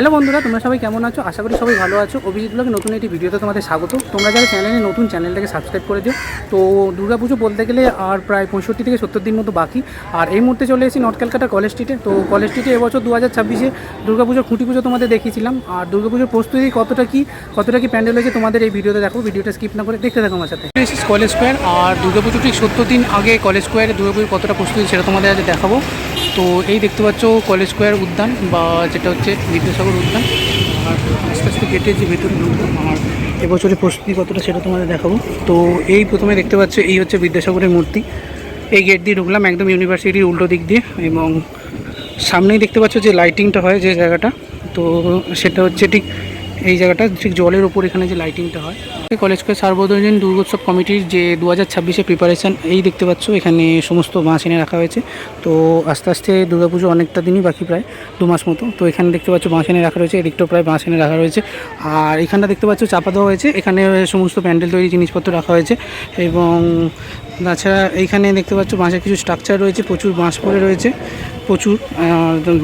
Hello বন্ধুরা, তোমরা সবাই কেমন আছো? আশা করি সবাই ভালো আছো। অভিজিৎ ব্লগে নতুন একটি ভিডিওতে তোমাদের স্বাগত। তোমরা যারা চ্যানেলে নতুন, চ্যানেলটাকে সাবস্ক্রাইব করে দিও। তো দুর্গাপুজো বলতে গেলে আর প্রায় 65 থেকে 70 দিন মতো বাকি। আর এই মুহূর্তে চলে এসেছি নর্থ ক্যালকাটা কলেজ স্ট্রিটে। তো কলেজ স্ট্রিটে এবছর 2026-এ দুর্গাপুজোর খুঁটি পুজো তোমাদের দেখিয়েছিলাম। আর দুর্গাপুজোর প্রস্তুতি কতটা কি প্যান্ডেল হয়েছে তোমাদের এই ভিডিওতে দেখো। ভিডিওটা স্কিপ না করে দেখতে থাকো আমার সাথে। কলেজ স্কোয়ার আর দুর্গাপুজো ঠিক 70 দিন আগে কলেজ স্কোয়ারে দুর্গাপুজোর কতটা প্রস্তুতি সেটা তোমাদের আজ দেখাবো। তো এই দেখতে পাচ্ছ কলেজ স্কোয়ার উদ্যান, বা যেটা হচ্ছে বিদ্যাসাগর উদ্যান। আর আস্তে আস্তে কেটে যে ভেতরে ঢুকবো, আর এবছরের প্রস্তুতি কতটা সেটা তোমাদের দেখাবো। তো এই প্রথমে দেখতে পাচ্ছ এই হচ্ছে বিদ্যাসাগরের মূর্তি। এই গেট দিয়ে ঢুকলাম একদম ইউনিভার্সিটির উল্টো দিক দিয়ে, এবং সামনেই দেখতে পাচ্ছ যে লাইটিংটা হয় যে জায়গাটা, তো সেটা হচ্ছে ঠিক এই জায়গাটা, ঠিক জলের ওপর এখানে যে লাইটিংটা হয়। কলেজ স্কোয়ার সার্বজনীন দুর্গোৎসব কমিটির যে 2026-এ প্রিপারেশান, এই দেখতে পাচ্ছ এখানে সমস্ত বাঁশ এনে রাখা হয়েছে। তো আস্তে আস্তে দুর্গাপুজো অনেকটা দিনই বাকি, প্রায় 2 মাস মতো। তো এখানে দেখতে পাচ্ছ বাঁশ এনে রাখা রয়েছে, এদিকটাও প্রায় বাঁশ এনে রাখা রয়েছে। আর এখানটা দেখতে পাচ্ছ চাপা দেওয়া হয়েছে, এখানে সমস্ত প্যান্ডেল তৈরি জিনিসপত্র রাখা হয়েছে। এবং তাছাড়া এইখানে দেখতে পাচ্ছ বাঁশের কিছু স্ট্রাকচার রয়েছে, প্রচুর বাঁশ পড়ে রয়েছে, প্রচুর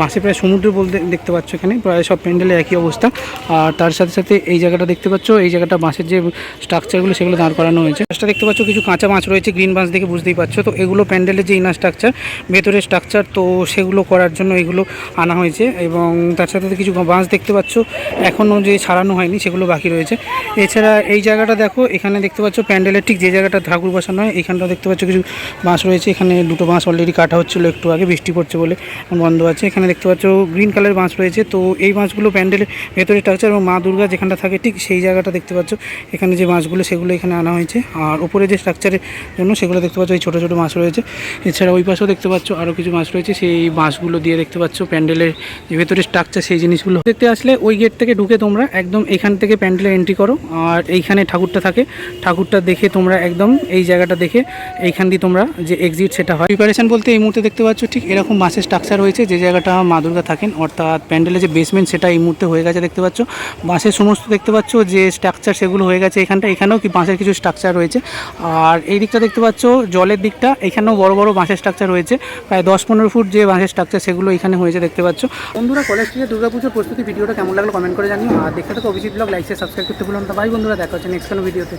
বাঁশে প্রায় সমুদ্র বলতে দেখতে পাচ্ছ এখানে প্রায় সব প্যান্ডেলে একই অবস্থা। আর তার সাথে সাথে এই জায়গাটা দেখতে পাচ্ছ, এই জায়গাটা বাঁশের যে স্ট্রাকচারগুলো সেগুলো দাঁড় করানো হয়েছে। বাঁশটা দেখতে পাচ্ছ কিছু কাঁচা বাঁশ রয়েছে, গ্রিন বাঁশ দেখে বুঝতেই পারছো। তো এগুলো প্যান্ডেলের যে ইনার স্ট্রাকচার, ভেতরের স্ট্রাকচার, তো সেগুলো করার জন্য এগুলো আনা হয়েছে। এবং তার সাথে কিছু বাঁশ দেখতে পাচ্ছ এখনও যে ছাড়ানো হয়নি, সেগুলো বাকি রয়েছে। এছাড়া এই জায়গাটা দেখো, এখানে দেখতে পাচ্ছ প্যান্ডেলের ঠিক যে জায়গাটা ঠাকুর বসানো হয়, এখানটা দেখতে পাচ্ছ কিছু বাঁশ রয়েছে। এখানে 2টো বাঁশ অলরেডি কাটা হচ্ছিলো, একটু আগে বৃষ্টি পড়ছে বলে বন্ধ আছে। এখানে দেখতে পাচ্ছ গ্রিন কালারের বাঁশ রয়েছে। তো এই বাঁশগুলো প্যান্ডেলের ভেতরে স্ট্রাকচার, এবং মা দুর্গা যেখানটা থাকে ঠিক সেই জায়গাটা দেখতে পাচ্ছ এখানে যে বাঁশগুলো সেগুলো এখানে আনা হয়েছে। আর উপরে যে স্ট্রাকচারের জন্য সেগুলো দেখতে পাচ্ছ এই ছোটো ছোটো বাঁশ রয়েছে। এছাড়া ওই পাশেও দেখতে পাচ্ছ আরও কিছু বাঁশ রয়েছে, সেই বাঁশগুলো দিয়ে দেখতে পাচ্ছ প্যান্ডেলের যে ভেতরে স্ট্রাকচার সেই জিনিসগুলো দেখতে আসলে ওই গেট থেকে ঢুকে তোমরা একদম এখান থেকে প্যান্ডেলে এন্ট্রি করো। আর এইখানে ঠাকুরটা থাকে, ঠাকুরটা দেখে তোমরা একদম এই জায়গাটা দেখে এইখান দিয়ে তোমরা যে এক্সিট সেটা হয়। প্রিপারেশন বলতে এই মুহূর্তে দেখতে পাচ্ছ ঠিক এরকম বাঁশের স্ট্রাকচার রয়েছে, যে জায়গাটা মা দুর্গা থাকেন, অর্থাৎ প্যান্ডেলের যে বেসমেন্ট সেটা এই মুহূর্তে হয়ে গেছে। দেখতে পাচ্ছ বাঁশের সমস্ত দেখতে পাচ্ছ যে স্ট্রাকচার সেগুলো হয়ে গেছে এখানটা। এখানেও কি বাঁশের কিছু স্ট্রাকচার রয়েছে। আর এই দিকটা দেখতে পাচ্ছ জলের দিকটা, এখানেও বড় বড় বাঁশের স্ট্রাকচার রয়েছে, প্রায় 10-15 ফুট যে বাঁশের স্ট্রাকচার সেগুলো এখানে হয়েছে দেখতে পাচ্ছ। বন্ধুরা, কলেজ স্ট্রিটে দুর্গাপুজোর প্রস্তুতি ভিডিওটা কেমন লাগলো কমেন্ট করে জানিও। আর দেখতে থাকো Abhijit blog, like share subscribe করতে ভুলুন না। বাই বন্ধুরা, দেখা হচ্ছে নেক্সট কোনো ভিডিওতে।